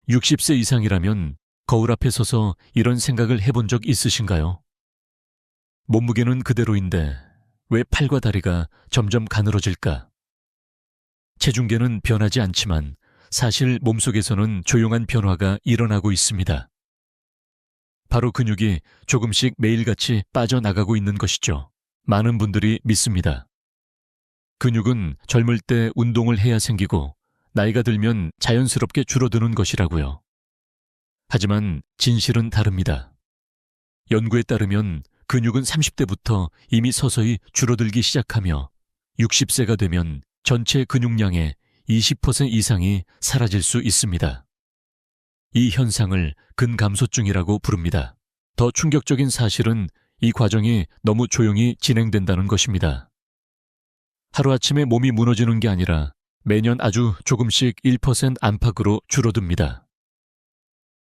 60세 이상이라면 거울 앞에 서서 이런 생각을 해본 적 있으신가요? 몸무게는 그대로인데 왜 팔과 다리가 점점 가늘어질까? 체중계는 변하지 않지만 사실 몸속에서는 조용한 변화가 일어나고 있습니다. 바로 근육이 조금씩 매일같이 빠져나가고 있는 것이죠. 많은 분들이 믿습니다. 근육은 젊을 때 운동을 해야 생기고 나이가 들면 자연스럽게 줄어드는 것이라고요. 하지만 진실은 다릅니다. 연구에 따르면 근육은 30대부터 이미 서서히 줄어들기 시작하며 60세가 되면 전체 근육량의 20% 이상이 사라질 수 있습니다. 이 현상을 근감소증이라고 부릅니다. 더 충격적인 사실은 이 과정이 너무 조용히 진행된다는 것입니다. 하루아침에 몸이 무너지는 게 아니라 매년 아주 조금씩 1% 안팎으로 줄어듭니다.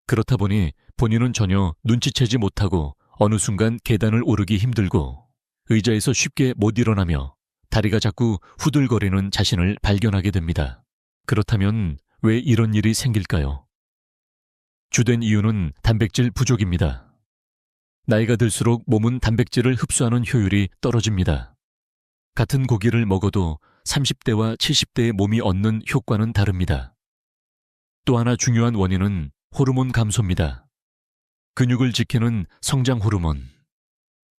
그렇다 보니 본인은 전혀 눈치채지 못하고 어느 순간 계단을 오르기 힘들고 의자에서 쉽게 못 일어나며 다리가 자꾸 후들거리는 자신을 발견하게 됩니다. 그렇다면 왜 이런 일이 생길까요? 주된 이유는 단백질 부족입니다. 나이가 들수록 몸은 단백질을 흡수하는 효율이 떨어집니다. 같은 고기를 먹어도 30대와 70대의 몸이 얻는 효과는 다릅니다. 또 하나 중요한 원인은 호르몬 감소입니다. 근육을 지키는 성장 호르몬,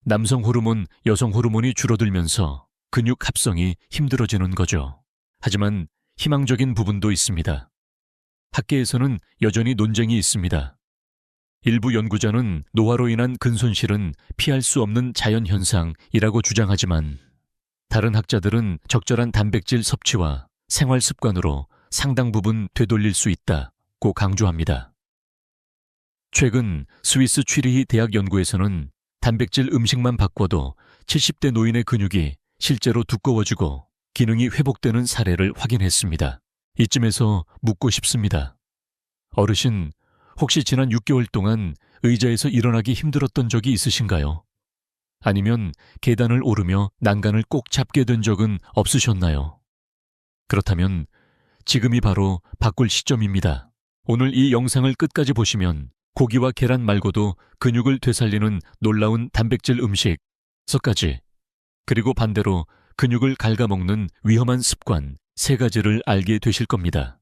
남성 호르몬, 여성 호르몬이 줄어들면서 근육 합성이 힘들어지는 거죠. 하지만 희망적인 부분도 있습니다. 학계에서는 여전히 논쟁이 있습니다. 일부 연구자는 노화로 인한 근손실은 피할 수 없는 자연현상이라고 주장하지만 다른 학자들은 적절한 단백질 섭취와 생활 습관으로 상당 부분 되돌릴 수 있다고 강조합니다. 최근 스위스 취리히 대학 연구에서는 단백질 음식만 바꿔도 70대 노인의 근육이 실제로 두꺼워지고 기능이 회복되는 사례를 확인했습니다. 이쯤에서 묻고 싶습니다. 어르신, 혹시 지난 6개월 동안 의자에서 일어나기 힘들었던 적이 있으신가요? 아니면 계단을 오르며 난간을 꼭 잡게 된 적은 없으셨나요? 그렇다면 지금이 바로 바꿀 시점입니다. 오늘 이 영상을 끝까지 보시면 고기와 계란 말고도 근육을 되살리는 놀라운 단백질 음식 6가지, 그리고 반대로 근육을 갉아먹는 위험한 습관 3가지를 알게 되실 겁니다.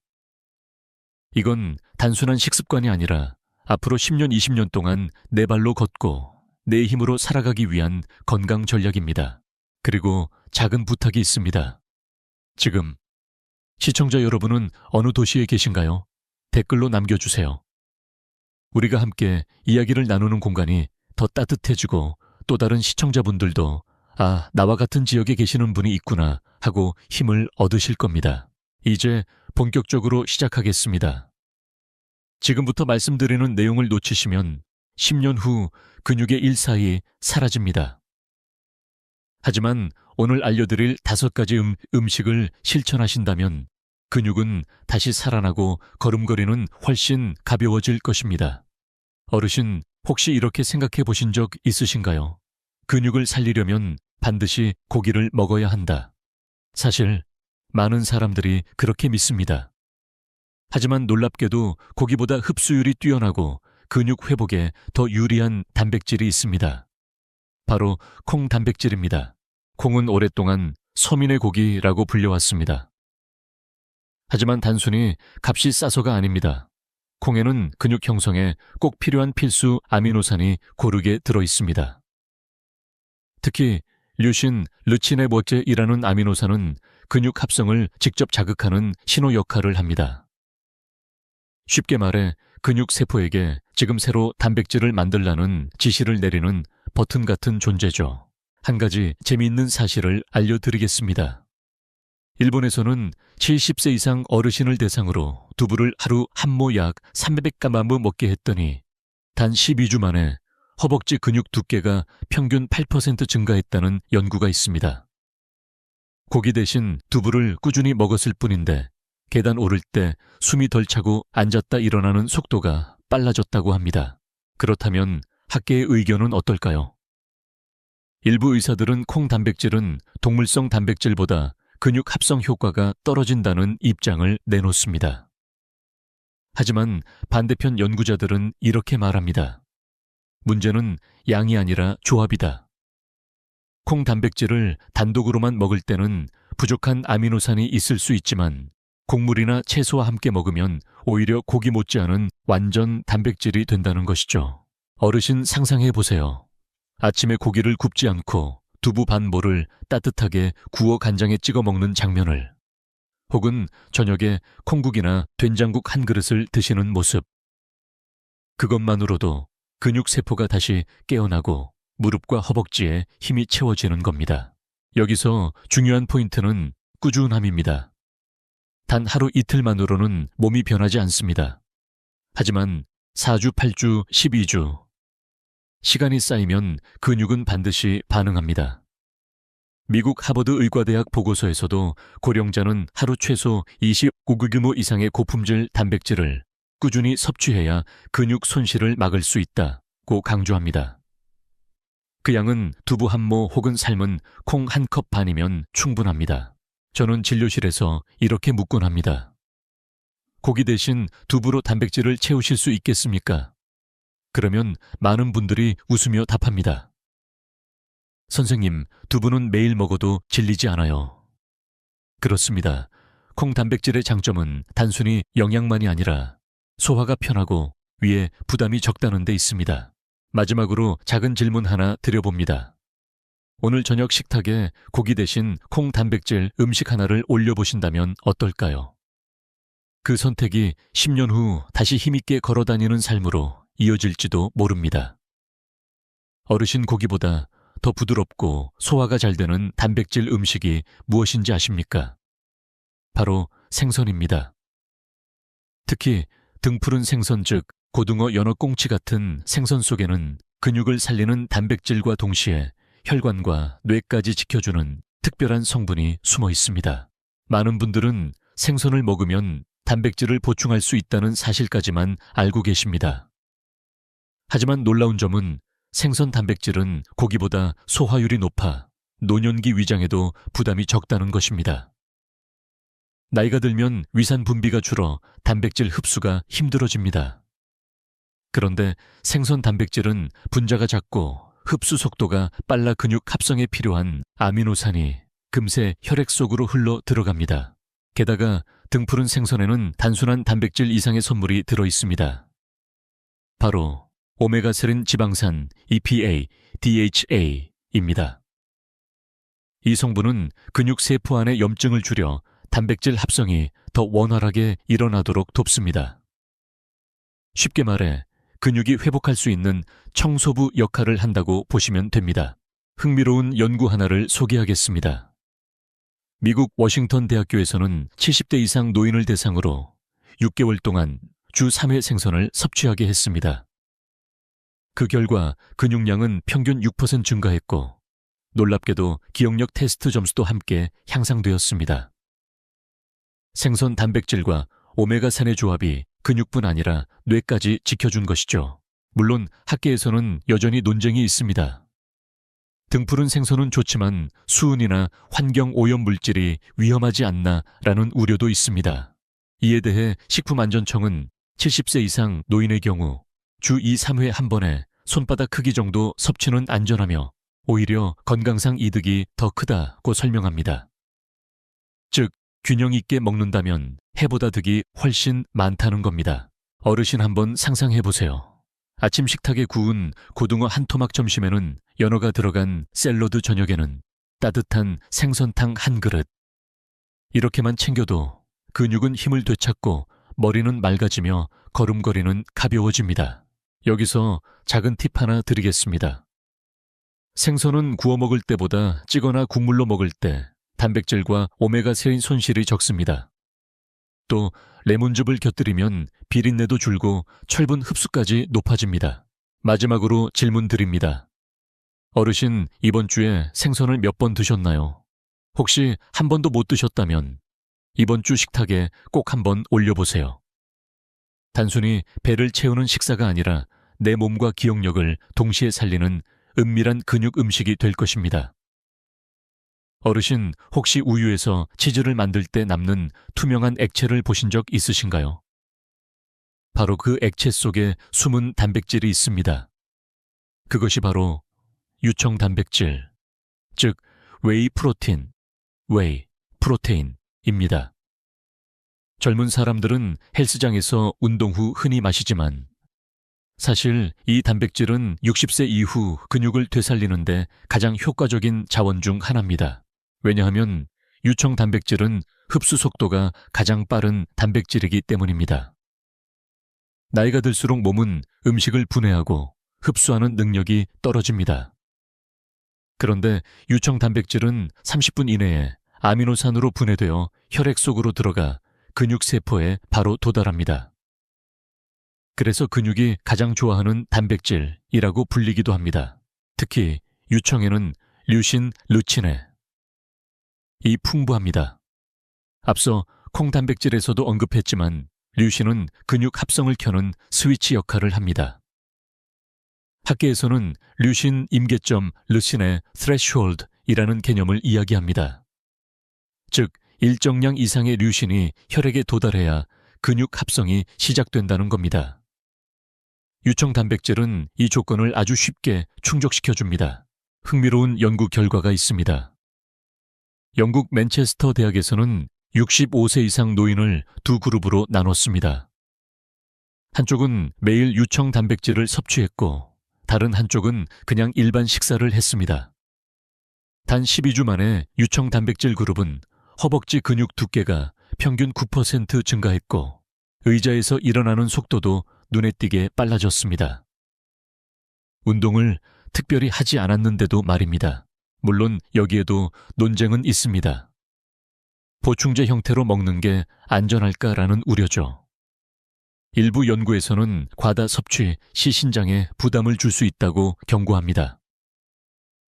이건 단순한 식습관이 아니라 앞으로 10년, 20년 동안 내 발로 걷고 내 힘으로 살아가기 위한 건강 전략입니다. 그리고 작은 부탁이 있습니다. 지금 시청자 여러분은 어느 도시에 계신가요? 댓글로 남겨주세요. 우리가 함께 이야기를 나누는 공간이 더 따뜻해지고 또 다른 시청자분들도 아, 나와 같은 지역에 계시는 분이 있구나 하고 힘을 얻으실 겁니다. 이제 본격적으로 시작하겠습니다. 지금부터 말씀드리는 내용을 놓치시면 10년 후 근육의 일사이 사라집니다. 하지만 오늘 알려드릴 5가지 음식을 실천하신다면 근육은 다시 살아나고 걸음걸이는 훨씬 가벼워질 것입니다. 어르신, 혹시 이렇게 생각해 보신 적 있으신가요? 근육을 살리려면 반드시 고기를 먹어야 한다. 사실 많은 사람들이 그렇게 믿습니다. 하지만 놀랍게도 고기보다 흡수율이 뛰어나고 근육 회복에 더 유리한 단백질이 있습니다. 바로 콩 단백질입니다. 콩은 오랫동안 서민의 고기라고 불려왔습니다. 하지만 단순히 값이 싸서가 아닙니다. 콩에는 근육 형성에 꼭 필요한 필수 아미노산이 고르게 들어있습니다. 특히 류신, 르치네버제이라는 아미노산은 근육 합성을 직접 자극하는 신호 역할을 합니다. 쉽게 말해 근육 세포에게 지금 새로 단백질을 만들라는 지시를 내리는 버튼 같은 존재죠. 한 가지 재미있는 사실을 알려드리겠습니다. 일본에서는 70세 이상 어르신을 대상으로 두부를 하루 한 모 약 300g만 먹게 했더니 단 12주 만에 허벅지 근육 두께가 평균 8% 증가했다는 연구가 있습니다. 고기 대신 두부를 꾸준히 먹었을 뿐인데 계단 오를 때 숨이 덜 차고 앉았다 일어나는 속도가 빨라졌다고 합니다. 그렇다면 학계의 의견은 어떨까요? 일부 의사들은 콩 단백질은 동물성 단백질보다 근육 합성 효과가 떨어진다는 입장을 내놓습니다. 하지만 반대편 연구자들은 이렇게 말합니다. 문제는 양이 아니라 조합이다. 콩 단백질을 단독으로만 먹을 때는 부족한 아미노산이 있을 수 있지만 곡물이나 채소와 함께 먹으면 오히려 고기 못지않은 완전 단백질이 된다는 것이죠. 어르신 상상해 보세요. 아침에 고기를 굽지 않고 두부 반 모를 따뜻하게 구워 간장에 찍어 먹는 장면을, 혹은 저녁에 콩국이나 된장국 한 그릇을 드시는 모습. 그것만으로도 근육세포가 다시 깨어나고 무릎과 허벅지에 힘이 채워지는 겁니다. 여기서 중요한 포인트는 꾸준함입니다. 단 하루 이틀만으로는 몸이 변하지 않습니다. 하지만 4주, 8주, 12주, 시간이 쌓이면 근육은 반드시 반응합니다. 미국 하버드 의과대학 보고서에서도 고령자는 하루 최소 25g 이상의 고품질 단백질을 꾸준히 섭취해야 근육 손실을 막을 수 있다고 강조합니다. 그 양은 두부 한 모 혹은 삶은 콩 한 컵 반이면 충분합니다. 저는 진료실에서 이렇게 묻곤 합니다. 고기 대신 두부로 단백질을 채우실 수 있겠습니까? 그러면 많은 분들이 웃으며 답합니다. 선생님, 두부는 매일 먹어도 질리지 않아요. 그렇습니다. 콩 단백질의 장점은 단순히 영양만이 아니라 소화가 편하고 위에 부담이 적다는 데 있습니다. 마지막으로 작은 질문 하나 드려봅니다. 오늘 저녁 식탁에 고기 대신 콩 단백질 음식 하나를 올려보신다면 어떨까요? 그 선택이 10년 후 다시 힘있게 걸어다니는 삶으로 이어질지도 모릅니다. 어르신 고기보다 더 부드럽고 소화가 잘 되는 단백질 음식이 무엇인지 아십니까? 바로 생선입니다. 특히 등푸른 생선 즉 고등어, 연어, 꽁치 같은 생선 속에는 근육을 살리는 단백질과 동시에 혈관과 뇌까지 지켜주는 특별한 성분이 숨어 있습니다. 많은 분들은 생선을 먹으면 단백질을 보충할 수 있다는 사실까지만 알고 계십니다. 하지만 놀라운 점은 생선 단백질은 고기보다 소화율이 높아 노년기 위장에도 부담이 적다는 것입니다. 나이가 들면 위산 분비가 줄어 단백질 흡수가 힘들어집니다. 그런데 생선 단백질은 분자가 작고 흡수 속도가 빨라 근육 합성에 필요한 아미노산이 금세 혈액 속으로 흘러 들어갑니다. 게다가 등푸른 생선에는 단순한 단백질 이상의 선물이 들어 있습니다. 바로 오메가3 지방산 EPA, DHA입니다. 이 성분은 근육 세포 안의 염증을 줄여 단백질 합성이 더 원활하게 일어나도록 돕습니다. 쉽게 말해 근육이 회복할 수 있는 청소부 역할을 한다고 보시면 됩니다. 흥미로운 연구 하나를 소개하겠습니다. 미국 워싱턴 대학교에서는 70대 이상 노인을 대상으로 6개월 동안 주 3회 생선을 섭취하게 했습니다. 그 결과 근육량은 평균 6% 증가했고 놀랍게도 기억력 테스트 점수도 함께 향상되었습니다. 생선 단백질과 오메가3의 조합이 근육뿐 아니라 뇌까지 지켜준 것이죠. 물론 학계에서는 여전히 논쟁이 있습니다. 등푸른 생선은 좋지만 수은이나 환경 오염 물질이 위험하지 않나라는 우려도 있습니다. 이에 대해 식품안전청은 70세 이상 노인의 경우 주 2, 3회 한 번에 손바닥 크기 정도 섭취는 안전하며 오히려 건강상 이득이 더 크다고 설명합니다. 즉, 균형 있게 먹는다면 해보다 득이 훨씬 많다는 겁니다. 어르신 한번 상상해 보세요. 아침 식탁에 구운 고등어 한 토막, 점심에는 연어가 들어간 샐러드, 저녁에는 따뜻한 생선탕 한 그릇. 이렇게만 챙겨도 근육은 힘을 되찾고 머리는 맑아지며 걸음걸이는 가벼워집니다. 여기서 작은 팁 하나 드리겠습니다. 생선은 구워 먹을 때보다 찌거나 국물로 먹을 때 단백질과 오메가3인 손실이 적습니다. 또 레몬즙을 곁들이면 비린내도 줄고 철분 흡수까지 높아집니다. 마지막으로 질문 드립니다. 어르신, 이번 주에 생선을 몇 번 드셨나요? 혹시 한 번도 못 드셨다면 이번 주 식탁에 꼭 한번 올려보세요. 단순히 배를 채우는 식사가 아니라 내 몸과 기억력을 동시에 살리는 은밀한 근육 음식이 될 것입니다. 어르신, 혹시 우유에서 치즈를 만들 때 남는 투명한 액체를 보신 적 있으신가요? 바로 그 액체 속에 숨은 단백질이 있습니다. 그것이 바로 유청 단백질, 즉 웨이 프로틴, 웨이, 프로테인입니다. 젊은 사람들은 헬스장에서 운동 후 흔히 마시지만 사실 이 단백질은 60세 이후 근육을 되살리는데 가장 효과적인 자원 중 하나입니다. 왜냐하면 유청 단백질은 흡수 속도가 가장 빠른 단백질이기 때문입니다. 나이가 들수록 몸은 음식을 분해하고 흡수하는 능력이 떨어집니다. 그런데 유청 단백질은 30분 이내에 아미노산으로 분해되어 혈액 속으로 들어가 근육 세포에 바로 도달합니다. 그래서 근육이 가장 좋아하는 단백질이라고 불리기도 합니다. 특히 유청에는 류신, 르친에 이 풍부합니다. 앞서 콩 단백질에서도 언급했지만 류신은 근육 합성을 켜는 스위치 역할을 합니다. 학계에서는 류신 임계점 르신의 threshold이라는 개념을 이야기합니다. 즉, 일정량 이상의 류신이 혈액에 도달해야 근육 합성이 시작된다는 겁니다. 유청 단백질은 이 조건을 아주 쉽게 충족시켜줍니다. 흥미로운 연구 결과가 있습니다. 영국 맨체스터 대학에서는 65세 이상 노인을 두 그룹으로 나눴습니다. 한쪽은 매일 유청 단백질을 섭취했고 다른 한쪽은 그냥 일반 식사를 했습니다. 단 12주 만에 유청 단백질 그룹은 허벅지 근육 두께가 평균 9% 증가했고 의자에서 일어나는 속도도 눈에 띄게 빨라졌습니다. 운동을 특별히 하지 않았는데도 말입니다. 물론 여기에도 논쟁은 있습니다. 보충제 형태로 먹는 게 안전할까라는 우려죠. 일부 연구에서는 과다 섭취 시 신장에 부담을 줄 수 있다고 경고합니다.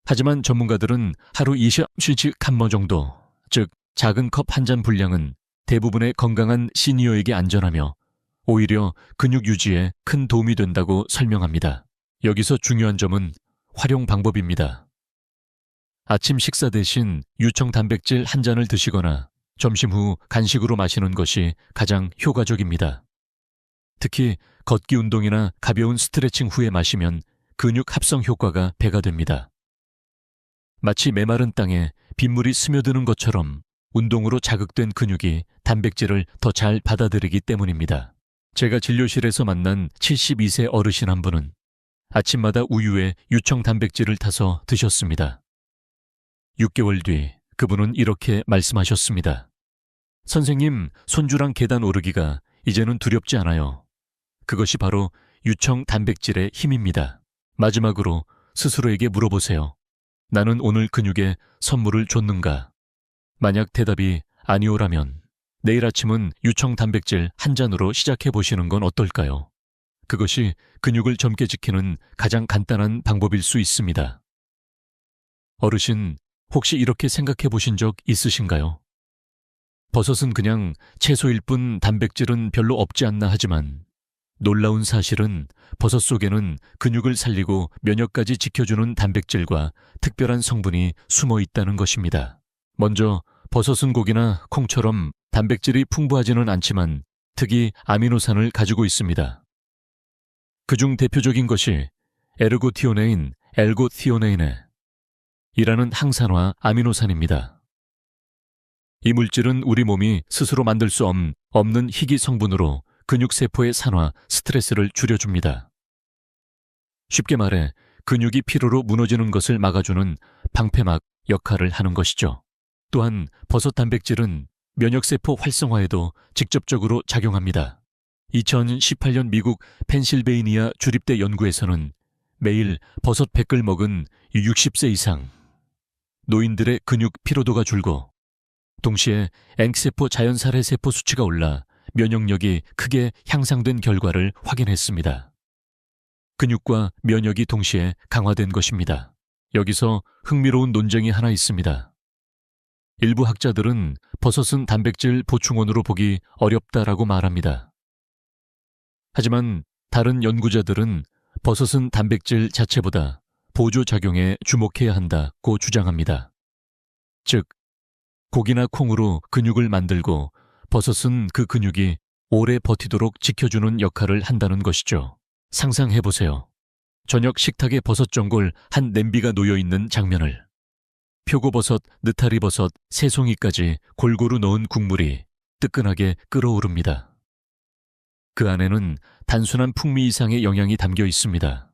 하지만 전문가들은 하루 20cc 정도, 즉 작은 컵 한 잔 분량은 대부분의 건강한 시니어에게 안전하며 오히려 근육 유지에 큰 도움이 된다고 설명합니다. 여기서 중요한 점은 활용 방법입니다. 아침 식사 대신 유청 단백질 한 잔을 드시거나 점심 후 간식으로 마시는 것이 가장 효과적입니다. 특히 걷기 운동이나 가벼운 스트레칭 후에 마시면 근육 합성 효과가 배가 됩니다. 마치 메마른 땅에 빗물이 스며드는 것처럼 운동으로 자극된 근육이 단백질을 더 잘 받아들이기 때문입니다. 제가 진료실에서 만난 72세 어르신 한 분은 아침마다 우유에 유청 단백질을 타서 드셨습니다. 6개월 뒤 그분은 이렇게 말씀하셨습니다. 선생님, 손주랑 계단 오르기가 이제는 두렵지 않아요. 그것이 바로 유청 단백질의 힘입니다. 마지막으로 스스로에게 물어보세요. 나는 오늘 근육에 선물을 줬는가? 만약 대답이 아니오라면 내일 아침은 유청 단백질 한 잔으로 시작해 보시는 건 어떨까요? 그것이 근육을 젊게 지키는 가장 간단한 방법일 수 있습니다. 어르신, 혹시 이렇게 생각해 보신 적 있으신가요? 버섯은 그냥 채소일 뿐 단백질은 별로 없지 않나 하지만 놀라운 사실은 버섯 속에는 근육을 살리고 면역까지 지켜주는 단백질과 특별한 성분이 숨어 있다는 것입니다. 먼저 버섯은 고기나 콩처럼 단백질이 풍부하지는 않지만 특이 아미노산을 가지고 있습니다. 그중 대표적인 것이 에르고티오네인, 엘고티오네인에 이라는 항산화 아미노산입니다. 이 물질은 우리 몸이 스스로 만들 수 없는 희귀 성분으로 근육세포의 산화, 스트레스를 줄여줍니다. 쉽게 말해 근육이 피로로 무너지는 것을 막아주는 방패막 역할을 하는 것이죠. 또한 버섯 단백질은 면역세포 활성화에도 직접적으로 작용합니다. 2018년 미국 펜실베이니아 주립대 연구에서는 매일 버섯 100글 먹은 60세 이상 노인들의 근육 피로도가 줄고 동시에 N세포 자연살해 세포 수치가 올라 면역력이 크게 향상된 결과를 확인했습니다. 근육과 면역이 동시에 강화된 것입니다. 여기서 흥미로운 논쟁이 하나 있습니다. 일부 학자들은 버섯은 단백질 보충원으로 보기 어렵다라고 말합니다. 하지만 다른 연구자들은 버섯은 단백질 자체보다 보조작용에 주목해야 한다고 주장합니다. 즉, 고기나 콩으로 근육을 만들고 버섯은 그 근육이 오래 버티도록 지켜주는 역할을 한다는 것이죠. 상상해보세요. 저녁 식탁에 버섯 전골 한 냄비가 놓여있는 장면을. 표고버섯, 느타리버섯, 새송이까지 골고루 넣은 국물이 뜨끈하게 끓어오릅니다. 그 안에는 단순한 풍미 이상의 영양이 담겨 있습니다.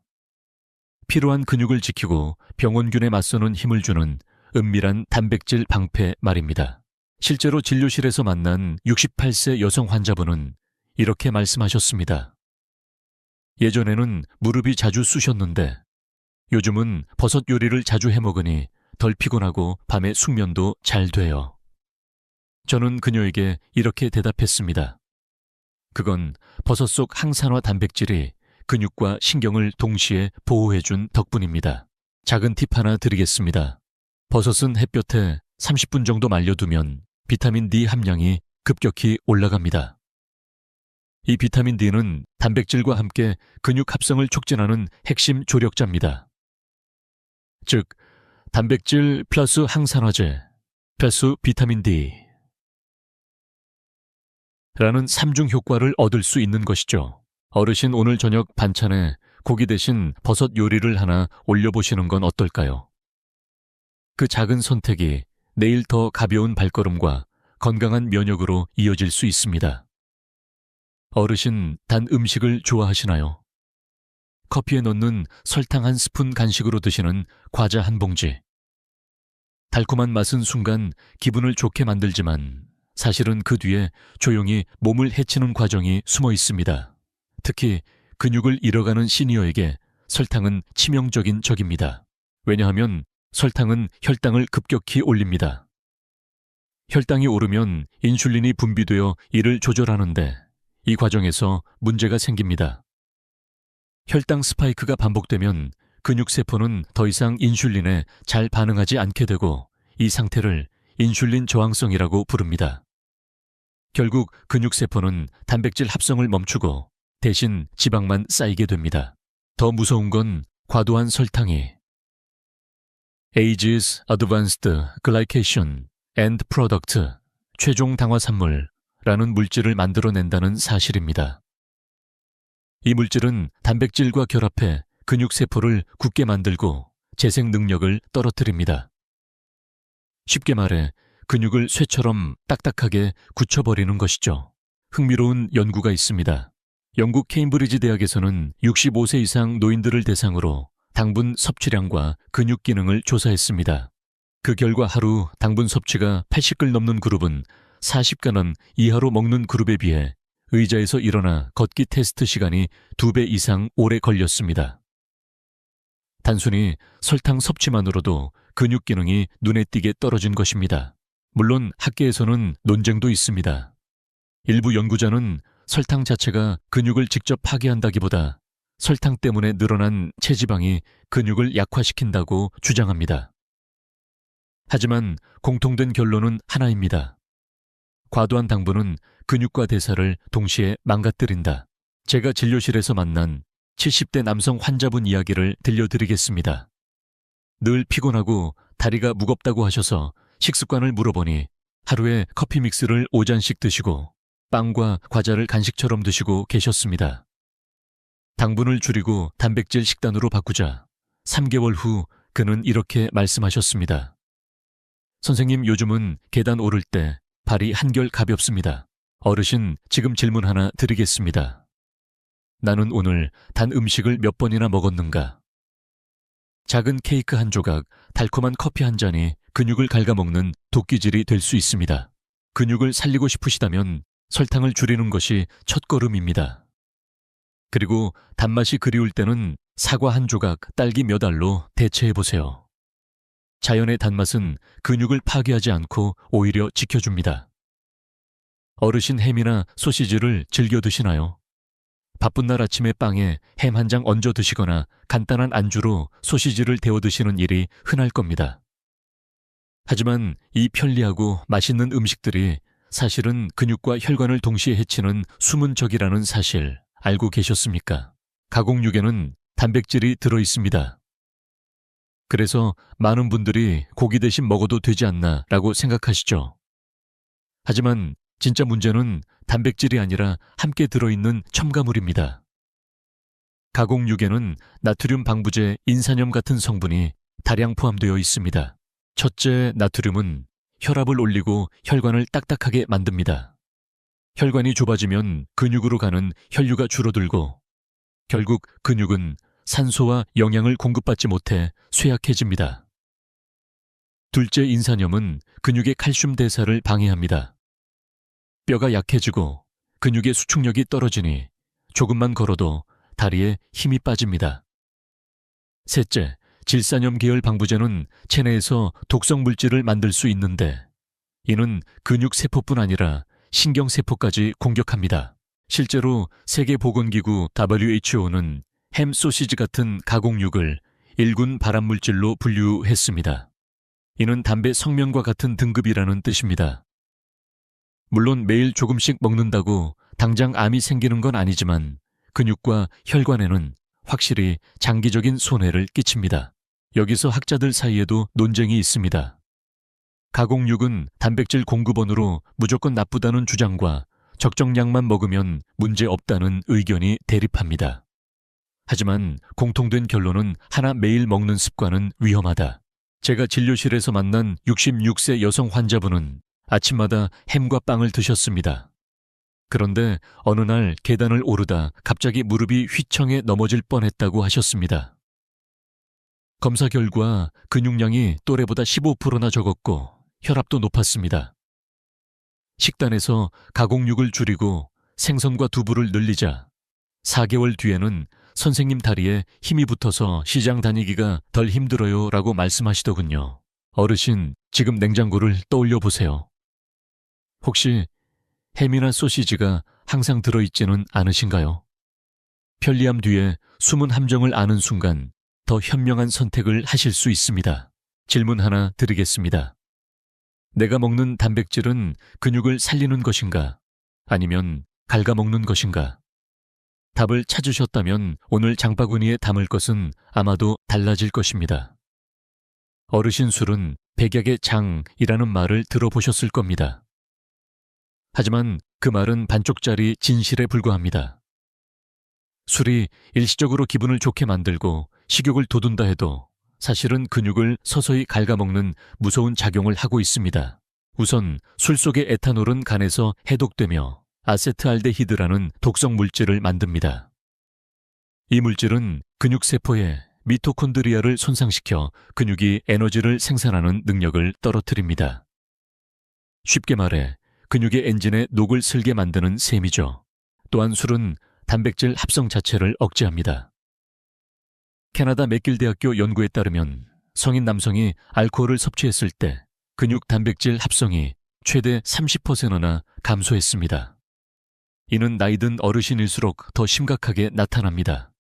필요한 근육을 지키고 병원균에 맞서는 힘을 주는 은밀한 단백질 방패 말입니다. 실제로 진료실에서 만난 68세 여성 환자분은 이렇게 말씀하셨습니다. 예전에는 무릎이 자주 쑤셨는데 요즘은 버섯 요리를 자주 해먹으니 덜 피곤하고 밤에 숙면도 잘 돼요. 저는 그녀에게 이렇게 대답했습니다. 그건 버섯 속 항산화 단백질이 근육과 신경을 동시에 보호해준 덕분입니다. 작은 팁 하나 드리겠습니다. 버섯은 햇볕에 30분 정도 말려두면 비타민 D 함량이 급격히 올라갑니다. 이 비타민 D는 단백질과 함께 근육 합성을 촉진하는 핵심 조력자입니다. 즉, 단백질 플러스 항산화제 플러스 비타민 D 라는 3중 효과를 얻을 수 있는 것이죠. 어르신 오늘 저녁 반찬에 고기 대신 버섯 요리를 하나 올려보시는 건 어떨까요? 그 작은 선택이 내일 더 가벼운 발걸음과 건강한 면역으로 이어질 수 있습니다. 어르신 단 음식을 좋아하시나요? 커피에 넣는 설탕 한 스푼 간식으로 드시는 과자 한 봉지. 달콤한 맛은 순간 기분을 좋게 만들지만 사실은 그 뒤에 조용히 몸을 해치는 과정이 숨어 있습니다. 특히 근육을 잃어가는 시니어에게 설탕은 치명적인 적입니다. 왜냐하면 설탕은 혈당을 급격히 올립니다. 혈당이 오르면 인슐린이 분비되어 이를 조절하는데 이 과정에서 문제가 생깁니다. 혈당 스파이크가 반복되면 근육세포는 더 이상 인슐린에 잘 반응하지 않게 되고 이 상태를 인슐린 저항성이라고 부릅니다. 결국 근육세포는 단백질 합성을 멈추고 대신 지방만 쌓이게 됩니다. 더 무서운 건 과도한 설탕이 Ages Advanced Glycation End Product 최종 당화산물라는 물질을 만들어낸다는 사실입니다. 이 물질은 단백질과 결합해 근육세포를 굳게 만들고 재생 능력을 떨어뜨립니다. 쉽게 말해 근육을 쇠처럼 딱딱하게 굳혀버리는 것이죠. 흥미로운 연구가 있습니다. 영국 케임브리지 대학에서는 65세 이상 노인들을 대상으로 당분 섭취량과 근육 기능을 조사했습니다. 그 결과 하루 당분 섭취가 80g 넘는 그룹은 40g 이하로 먹는 그룹에 비해 의자에서 일어나 걷기 테스트 시간이 2배 이상 오래 걸렸습니다. 단순히 설탕 섭취만으로도 근육 기능이 눈에 띄게 떨어진 것입니다. 물론 학계에서는 논쟁도 있습니다. 일부 연구자는 설탕 자체가 근육을 직접 파괴한다기보다 설탕 때문에 늘어난 체지방이 근육을 약화시킨다고 주장합니다. 하지만 공통된 결론은 하나입니다. 과도한 당분은 근육과 대사를 동시에 망가뜨린다. 제가 진료실에서 만난 70대 남성 환자분 이야기를 들려드리겠습니다. 늘 피곤하고 다리가 무겁다고 하셔서 식습관을 물어보니 하루에 커피 믹스를 5잔씩 드시고 빵과 과자를 간식처럼 드시고 계셨습니다. 당분을 줄이고 단백질 식단으로 바꾸자 3개월 후 그는 이렇게 말씀하셨습니다. 선생님, 요즘은 계단 오를 때 발이 한결 가볍습니다. 어르신, 지금 질문 하나 드리겠습니다. 나는 오늘 단 음식을 몇 번이나 먹었는가? 작은 케이크 한 조각, 달콤한 커피 한 잔이 근육을 갉아먹는 도끼질이 될 수 있습니다. 근육을 살리고 싶으시다면 설탕을 줄이는 것이 첫걸음입니다. 그리고 단맛이 그리울 때는 사과 한 조각, 딸기 몇 알로 대체해보세요. 자연의 단맛은 근육을 파괴하지 않고 오히려 지켜줍니다. 어르신 햄이나 소시지를 즐겨 드시나요? 바쁜 날 아침에 빵에 햄 한 장 얹어 드시거나 간단한 안주로 소시지를 데워 드시는 일이 흔할 겁니다. 하지만 이 편리하고 맛있는 음식들이 사실은 근육과 혈관을 동시에 해치는 숨은 적이라는 사실 알고 계셨습니까? 가공육에는 단백질이 들어 있습니다. 그래서 많은 분들이 고기 대신 먹어도 되지 않나 라고 생각하시죠. 하지만 진짜 문제는 단백질이 아니라 함께 들어있는 첨가물입니다. 가공육에는 나트륨 방부제 인산염 같은 성분이 다량 포함되어 있습니다. 첫째, 나트륨은 혈압을 올리고 혈관을 딱딱하게 만듭니다. 혈관이 좁아지면 근육으로 가는 혈류가 줄어들고 결국 근육은 산소와 영양을 공급받지 못해 쇠약해집니다. 둘째, 인산염은 근육의 칼슘 대사를 방해합니다. 뼈가 약해지고 근육의 수축력이 떨어지니 조금만 걸어도 다리에 힘이 빠집니다. 셋째, 질산염 계열 방부제는 체내에서 독성 물질을 만들 수 있는데 이는 근육세포뿐 아니라 신경세포까지 공격합니다. 실제로 세계보건기구 WHO는 햄 소시지 같은 가공육을 1군 발암물질로 분류했습니다. 이는 담배 성명과 같은 등급이라는 뜻입니다. 물론 매일 조금씩 먹는다고 당장 암이 생기는 건 아니지만 근육과 혈관에는 확실히 장기적인 손해를 끼칩니다. 여기서 학자들 사이에도 논쟁이 있습니다. 가공육은 단백질 공급원으로 무조건 나쁘다는 주장과 적정량만 먹으면 문제 없다는 의견이 대립합니다. 하지만 공통된 결론은 하나 매일 먹는 습관은 위험하다. 제가 진료실에서 만난 66세 여성 환자분은 아침마다 햄과 빵을 드셨습니다. 그런데 어느 날 계단을 오르다 갑자기 무릎이 휘청해 넘어질 뻔했다고 하셨습니다. 검사 결과 근육량이 또래보다 15%나 적었고 혈압도 높았습니다. 식단에서 가공육을 줄이고 생선과 두부를 늘리자 4개월 뒤에는 선생님 다리에 힘이 붙어서 시장 다니기가 덜 힘들어요 라고 말씀하시더군요. 어르신, 지금 냉장고를 떠올려 보세요. 혹시 햄이나 소시지가 항상 들어있지는 않으신가요? 편리함 뒤에 숨은 함정을 아는 순간 더 현명한 선택을 하실 수 있습니다. 질문 하나 드리겠습니다. 내가 먹는 단백질은 근육을 살리는 것인가? 아니면 갉아먹는 것인가? 답을 찾으셨다면 오늘 장바구니에 담을 것은 아마도 달라질 것입니다. 어르신 술은 백약의 장이라는 말을 들어보셨을 겁니다. 하지만 그 말은 반쪽짜리 진실에 불과합니다. 술이 일시적으로 기분을 좋게 만들고 식욕을 돋운다 해도 사실은 근육을 서서히 갉아먹는 무서운 작용을 하고 있습니다. 우선 술 속의 에탄올은 간에서 해독되며 아세트알데히드라는 독성 물질을 만듭니다. 이 물질은 근육세포의 미토콘드리아를 손상시켜 근육이 에너지를 생산하는 능력을 떨어뜨립니다. 쉽게 말해 근육의 엔진에 녹을 슬게 만드는 셈이죠. 또한 술은 단백질 합성 자체를 억제합니다. 캐나다 맥길 대학교 연구에 따르면 성인 남성이 알코올을 섭취했을 때 근육 단백질 합성이 최대 30%나 감소했습니다. 이는 나이든 어르신일수록 더 심각하게 나타납니다.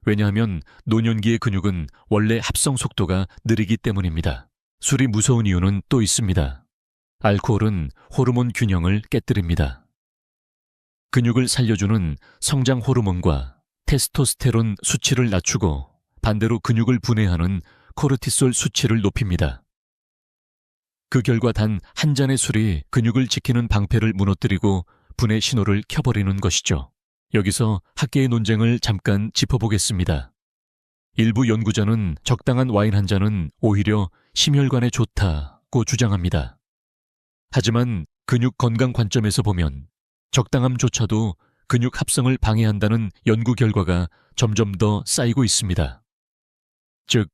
왜냐하면 노년기의 근육은 원래 합성 속도가 느리기 때문입니다. 술이 무서운 이유는 또 있습니다. 알코올은 호르몬 균형을 깨뜨립니다. 근육을 살려주는 성장 호르몬과 테스토스테론 수치를 낮추고 반대로 근육을 분해하는 코르티솔 수치를 높입니다. 그 결과 단 한 잔의 술이 근육을 지키는 방패를 무너뜨리고 분해 신호를 켜버리는 것이죠. 여기서 학계의 논쟁을 잠깐 짚어보겠습니다. 일부 연구자는 적당한 와인 한 잔은 오히려 심혈관에 좋다고 주장합니다. 하지만 근육 건강 관점에서 보면 적당함조차도 근육 합성을 방해한다는 연구 결과가 점점 더 쌓이고 있습니다. 즉,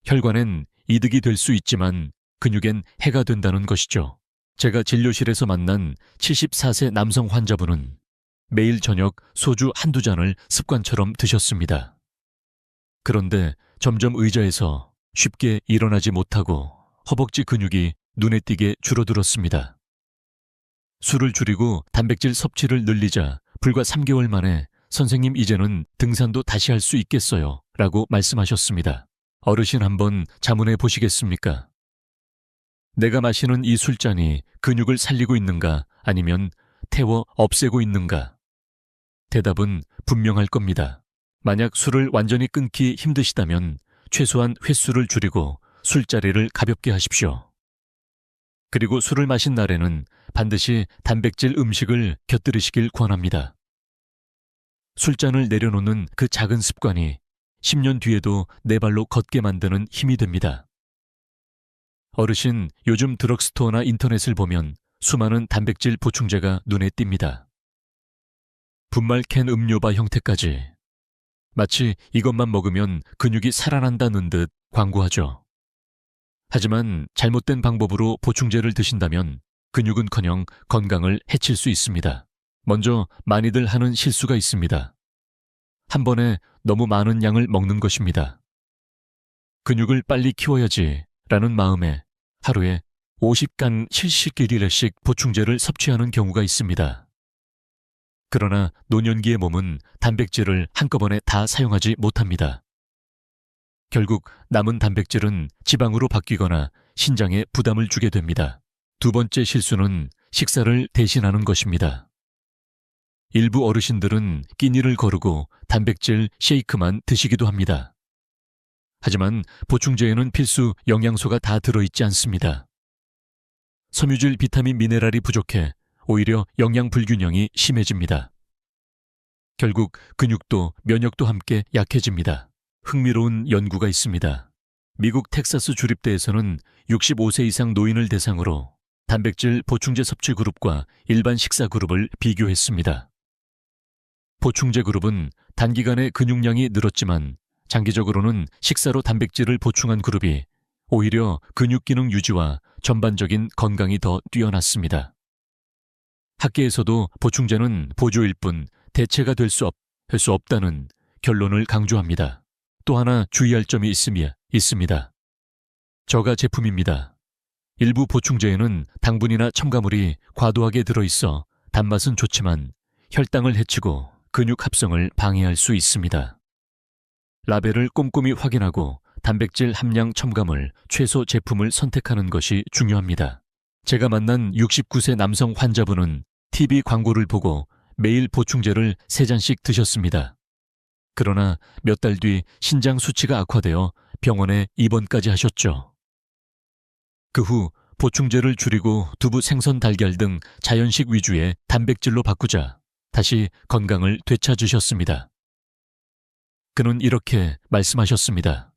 혈관엔 이득이 될 수 있지만 근육엔 해가 된다는 것이죠. 제가 진료실에서 만난 74세 남성 환자분은 매일 저녁 소주 한두 잔을 습관처럼 드셨습니다. 그런데 점점 의자에서 쉽게 일어나지 못하고 허벅지 근육이 눈에 띄게 줄어들었습니다. 술을 줄이고 단백질 섭취를 늘리자 불과 3개월 만에 선생님 이제는 등산도 다시 할 수 있겠어요 라고 말씀하셨습니다. 어르신 한번 자문해 보시겠습니까? 내가 마시는 이 술잔이 근육을 살리고 있는가 아니면 태워 없애고 있는가? 대답은 분명할 겁니다. 만약 술을 완전히 끊기 힘드시다면 최소한 횟수를 줄이고 술자리를 가볍게 하십시오. 그리고 술을 마신 날에는 반드시 단백질 음식을 곁들이시길 권합니다. 술잔을 내려놓는 그 작은 습관이 10년 뒤에도 내 발로 걷게 만드는 힘이 됩니다. 어르신, 요즘 드럭스토어나 인터넷을 보면 수많은 단백질 보충제가 눈에 띕니다. 분말 캔 음료바 형태까지. 마치 이것만 먹으면 근육이 살아난다는 듯 광고하죠. 하지만 잘못된 방법으로 보충제를 드신다면 근육은커녕 건강을 해칠 수 있습니다. 먼저 많이들 하는 실수가 있습니다. 한 번에 너무 많은 양을 먹는 것입니다. 근육을 빨리 키워야지 라는 마음에 하루에 50간 70kg씩 보충제를 섭취하는 경우가 있습니다. 그러나 노년기의 몸은 단백질을 한꺼번에 다 사용하지 못합니다. 결국 남은 단백질은 지방으로 바뀌거나 신장에 부담을 주게 됩니다. 두 번째 실수는 식사를 대신하는 것입니다. 일부 어르신들은 끼니를 거르고 단백질 쉐이크만 드시기도 합니다. 하지만 보충제에는 필수 영양소가 다 들어있지 않습니다. 섬유질, 비타민, 미네랄이 부족해 오히려 영양 불균형이 심해집니다. 결국 근육도 면역도 함께 약해집니다. 흥미로운 연구가 있습니다. 미국 텍사스 주립대에서는 65세 이상 노인을 대상으로 단백질 보충제 섭취 그룹과 일반 식사 그룹을 비교했습니다. 보충제 그룹은 단기간에 근육량이 늘었지만 장기적으로는 식사로 단백질을 보충한 그룹이 오히려 근육 기능 유지와 전반적인 건강이 더 뛰어났습니다. 학계에서도 보충제는 보조일 뿐 대체가 될 수 없다는 결론을 강조합니다. 또 하나 주의할 점이 있습니다. 저가 제품입니다. 일부 보충제에는 당분이나 첨가물이 과도하게 들어있어 단맛은 좋지만 혈당을 해치고 근육 합성을 방해할 수 있습니다. 라벨을 꼼꼼히 확인하고 단백질 함량 첨가물 최소 제품을 선택하는 것이 중요합니다. 제가 만난 69세 남성 환자분은 TV 광고를 보고 매일 보충제를 3잔씩 드셨습니다. 그러나 몇 달 뒤 신장 수치가 악화되어 병원에 입원까지 하셨죠. 그 후 보충제를 줄이고 두부, 생선, 달걀 등 자연식 위주의 단백질로 바꾸자 다시 건강을 되찾으셨습니다. 그는 이렇게 말씀하셨습니다.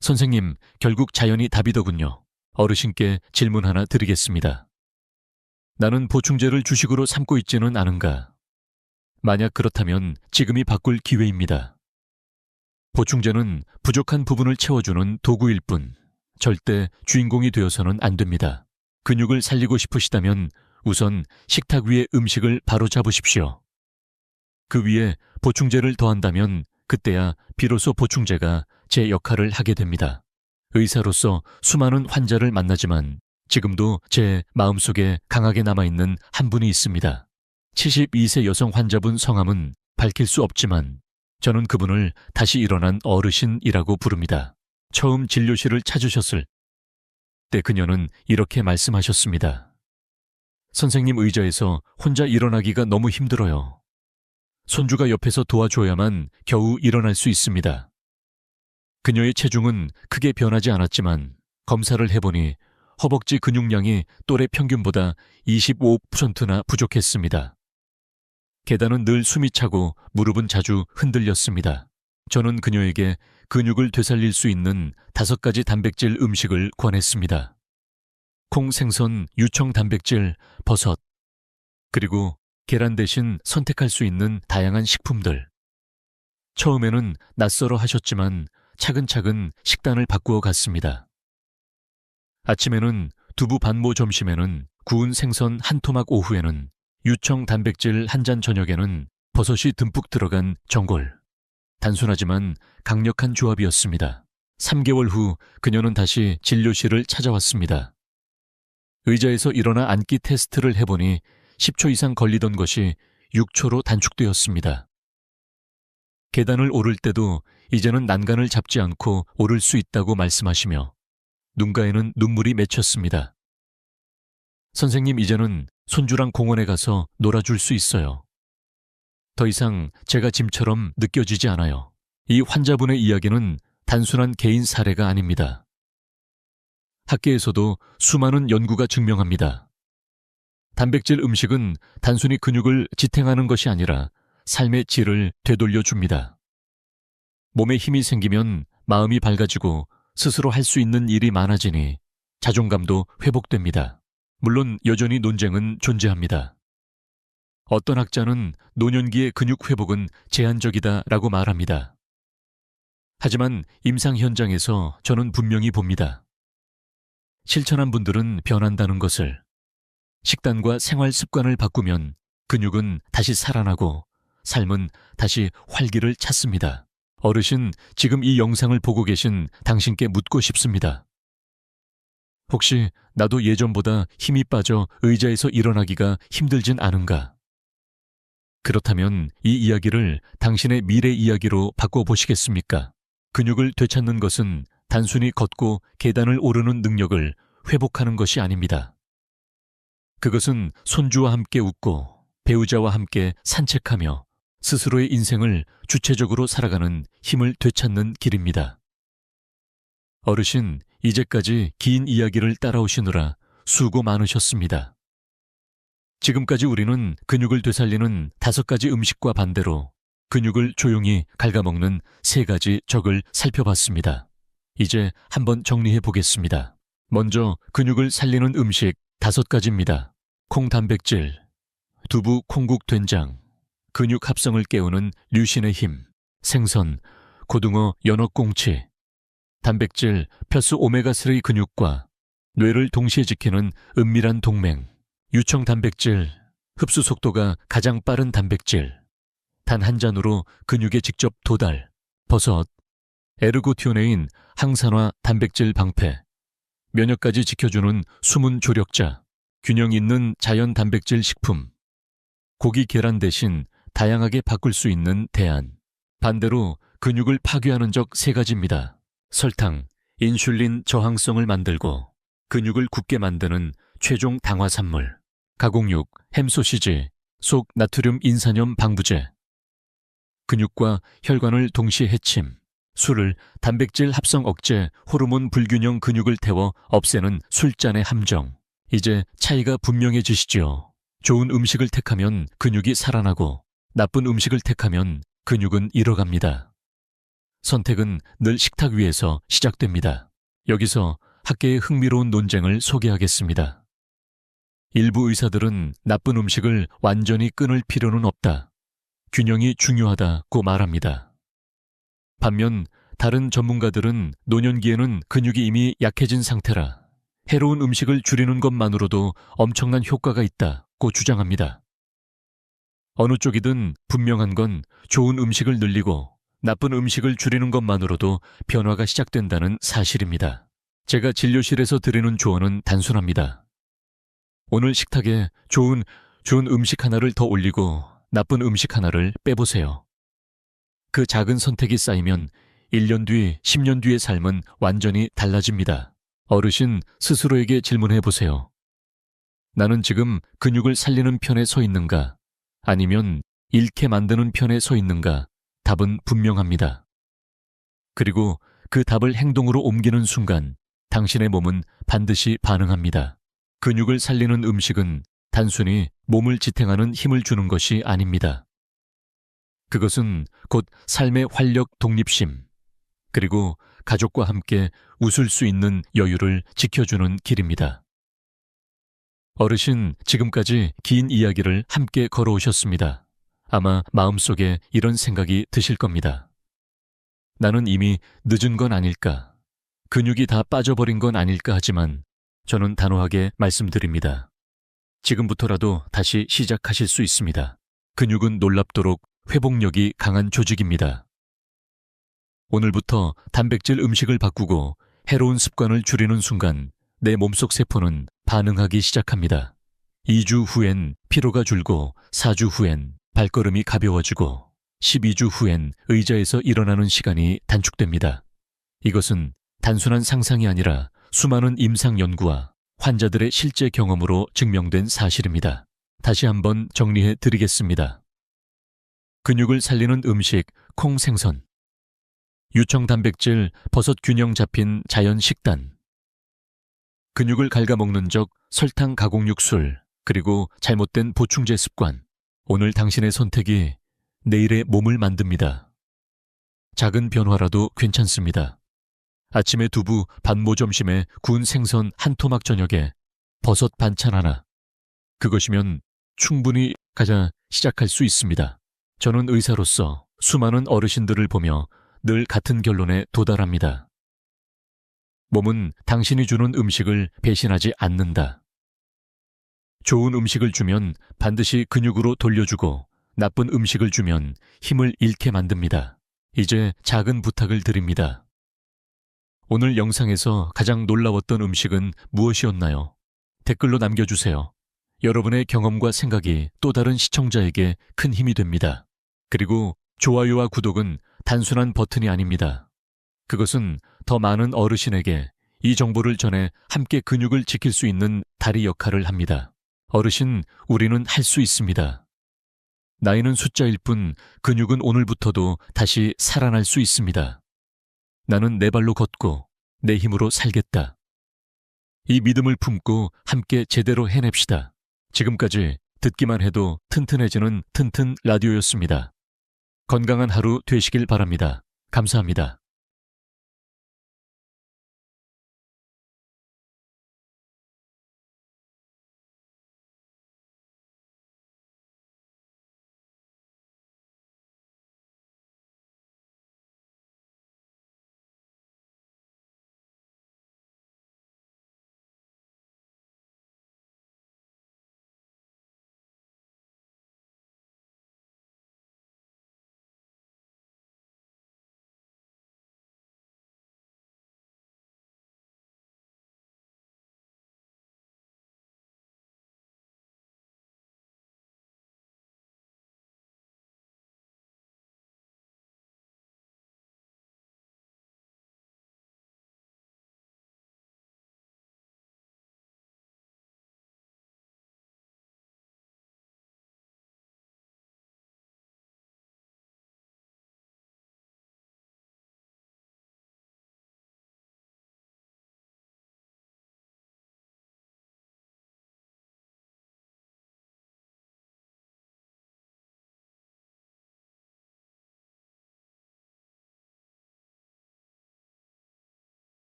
선생님, 결국 자연이 답이더군요. 어르신께 질문 하나 드리겠습니다. 나는 보충제를 주식으로 삼고 있지는 않은가? 만약 그렇다면 지금이 바꿀 기회입니다. 보충제는 부족한 부분을 채워주는 도구일 뿐 절대 주인공이 되어서는 안 됩니다. 근육을 살리고 싶으시다면 우선 식탁 위의 음식을 바로 잡으십시오. 그 위에 보충제를 더한다면 그때야 비로소 보충제가 제 역할을 하게 됩니다. 의사로서 수많은 환자를 만나지만 지금도 제 마음속에 강하게 남아있는 한 분이 있습니다. 72세 여성 환자분 성함은 밝힐 수 없지만 저는 그분을 다시 일어난 어르신이라고 부릅니다. 처음 진료실을 찾으셨을 때 그녀는 이렇게 말씀하셨습니다. 선생님 의자에서 혼자 일어나기가 너무 힘들어요. 손주가 옆에서 도와줘야만 겨우 일어날 수 있습니다. 그녀의 체중은 크게 변하지 않았지만 검사를 해보니 허벅지 근육량이 또래 평균보다 25%나 부족했습니다. 계단은 늘 숨이 차고 무릎은 자주 흔들렸습니다. 저는 그녀에게 근육을 되살릴 수 있는 5가지 단백질 음식을 권했습니다. 콩, 생선, 유청 단백질, 버섯, 그리고 계란 대신 선택할 수 있는 다양한 식품들. 처음에는 낯설어 하셨지만 차근차근 식단을 바꾸어 갔습니다. 아침에는 두부 반모, 점심에는 구운 생선 한 토막, 오후에는 유청 단백질 한 잔, 저녁에는 버섯이 듬뿍 들어간 전골. 단순하지만 강력한 조합이었습니다. 3개월 후 그녀는 다시 진료실을 찾아왔습니다. 의자에서 일어나 앉기 테스트를 해보니 10초 이상 걸리던 것이 6초로 단축되었습니다. 계단을 오를 때도 이제는 난간을 잡지 않고 오를 수 있다고 말씀하시며 눈가에는 눈물이 맺혔습니다. 선생님, 이제는 손주랑 공원에 가서 놀아줄 수 있어요. 더 이상 제가 짐처럼 느껴지지 않아요. 이 환자분의 이야기는 단순한 개인 사례가 아닙니다. 학계에서도 수많은 연구가 증명합니다. 단백질 음식은 단순히 근육을 지탱하는 것이 아니라 삶의 질을 되돌려 줍니다. 몸에 힘이 생기면 마음이 밝아지고 스스로 할 수 있는 일이 많아지니 자존감도 회복됩니다. 물론 여전히 논쟁은 존재합니다. 어떤 학자는 노년기의 근육 회복은 제한적이다라고 말합니다. 하지만 임상 현장에서 저는 분명히 봅니다. 실천한 분들은 변한다는 것을. 식단과 생활 습관을 바꾸면 근육은 다시 살아나고 삶은 다시 활기를 찾습니다. 어르신, 지금 이 영상을 보고 계신 당신께 묻고 싶습니다. 혹시 나도 예전보다 힘이 빠져 의자에서 일어나기가 힘들진 않은가? 그렇다면 이 이야기를 당신의 미래 이야기로 바꿔보시겠습니까? 근육을 되찾는 것은 단순히 걷고 계단을 오르는 능력을 회복하는 것이 아닙니다. 그것은 손주와 함께 웃고 배우자와 함께 산책하며 스스로의 인생을 주체적으로 살아가는 힘을 되찾는 길입니다. 어르신, 이제까지 긴 이야기를 따라오시느라 수고 많으셨습니다. 지금까지 우리는 근육을 되살리는 5가지 음식과 반대로 근육을 조용히 갉아먹는 3가지 적을 살펴봤습니다. 이제 한번 정리해 보겠습니다. 먼저 근육을 살리는 음식 5가지입니다. 콩단백질, 두부 콩국 된장, 근육 합성을 깨우는 류신의 힘, 생선, 고등어 연어꽁치, 단백질 플러스 오메가3 근육과 뇌를 동시에 지키는 은밀한 동맹, 유청 단백질, 흡수 속도가 가장 빠른 단백질, 단 한 잔으로 근육에 직접 도달, 버섯, 에르고티오네인 항산화 단백질 방패, 면역까지 지켜주는 숨은 조력자, 균형 있는 자연 단백질 식품, 고기 계란 대신 다양하게 바꿀 수 있는 대안. 반대로 근육을 파괴하는 적 3가지입니다. 설탕, 인슐린 저항성을 만들고 근육을 굳게 만드는 최종 당화산물, 가공육, 햄소시지, 속 나트륨 인산염 방부제, 근육과 혈관을 동시에 해침, 술을 단백질 합성 억제, 호르몬 불균형 근육을 태워 없애는 술잔의 함정. 이제 차이가 분명해지시죠. 좋은 음식을 택하면 근육이 살아나고 나쁜 음식을 택하면 근육은 잃어갑니다. 선택은 늘 식탁 위에서 시작됩니다. 여기서 학계의 흥미로운 논쟁을 소개하겠습니다. 일부 의사들은 나쁜 음식을 완전히 끊을 필요는 없다. 균형이 중요하다고 말합니다. 반면 다른 전문가들은 노년기에는 근육이 이미 약해진 상태라 해로운 음식을 줄이는 것만으로도 엄청난 효과가 있다고 주장합니다. 어느 쪽이든 분명한 건 좋은 음식을 늘리고 나쁜 음식을 줄이는 것만으로도 변화가 시작된다는 사실입니다. 제가 진료실에서 드리는 조언은 단순합니다. 오늘 식탁에 좋은 음식 하나를 더 올리고 나쁜 음식 하나를 빼보세요. 그 작은 선택이 쌓이면 1년 뒤, 10년 뒤의 삶은 완전히 달라집니다. 어르신 스스로에게 질문해 보세요. 나는 지금 근육을 살리는 편에 서 있는가? 아니면 잃게 만드는 편에 서 있는가? 답은 분명합니다. 그리고 그 답을 행동으로 옮기는 순간 당신의 몸은 반드시 반응합니다. 근육을 살리는 음식은 단순히 몸을 지탱하는 힘을 주는 것이 아닙니다. 그것은 곧 삶의 활력 독립심, 그리고 가족과 함께 웃을 수 있는 여유를 지켜주는 길입니다. 어르신, 지금까지 긴 이야기를 함께 걸어오셨습니다. 아마 마음속에 이런 생각이 드실 겁니다. 나는 이미 늦은 건 아닐까, 근육이 다 빠져버린 건 아닐까 하지만 저는 단호하게 말씀드립니다. 지금부터라도 다시 시작하실 수 있습니다. 근육은 놀랍도록 회복력이 강한 조직입니다. 오늘부터 단백질 음식을 바꾸고 해로운 습관을 줄이는 순간 내 몸속 세포는 반응하기 시작합니다. 2주 후엔 피로가 줄고 4주 후엔 발걸음이 가벼워지고 12주 후엔 의자에서 일어나는 시간이 단축됩니다. 이것은 단순한 상상이 아니라 수많은 임상 연구와 환자들의 실제 경험으로 증명된 사실입니다. 다시 한번 정리해 드리겠습니다. 근육을 살리는 음식 콩 생선, 유청 단백질 버섯 균형 잡힌 자연 식단, 근육을 갉아먹는 적, 설탕 가공육 술, 그리고 잘못된 보충제 습관. 오늘 당신의 선택이 내일의 몸을 만듭니다. 작은 변화라도 괜찮습니다. 아침에 두부, 반모 점심에 구운 생선 한 토막 저녁에 버섯 반찬 하나. 그것이면 충분히 가자 시작할 수 있습니다. 저는 의사로서 수많은 어르신들을 보며 늘 같은 결론에 도달합니다. 몸은 당신이 주는 음식을 배신하지 않는다. 좋은 음식을 주면 반드시 근육으로 돌려주고 나쁜 음식을 주면 힘을 잃게 만듭니다. 이제 작은 부탁을 드립니다. 오늘 영상에서 가장 놀라웠던 음식은 무엇이었나요? 댓글로 남겨주세요. 여러분의 경험과 생각이 또 다른 시청자에게 큰 힘이 됩니다. 그리고 좋아요와 구독은 단순한 버튼이 아닙니다. 그것은 더 많은 어르신에게 이 정보를 전해 함께 근육을 지킬 수 있는 다리 역할을 합니다. 어르신, 우리는 할 수 있습니다. 나이는 숫자일 뿐 근육은 오늘부터도 다시 살아날 수 있습니다. 나는 내 발로 걷고 내 힘으로 살겠다. 이 믿음을 품고 함께 제대로 해냅시다. 지금까지 듣기만 해도 튼튼해지는 튼튼 라디오였습니다. 건강한 하루 되시길 바랍니다. 감사합니다.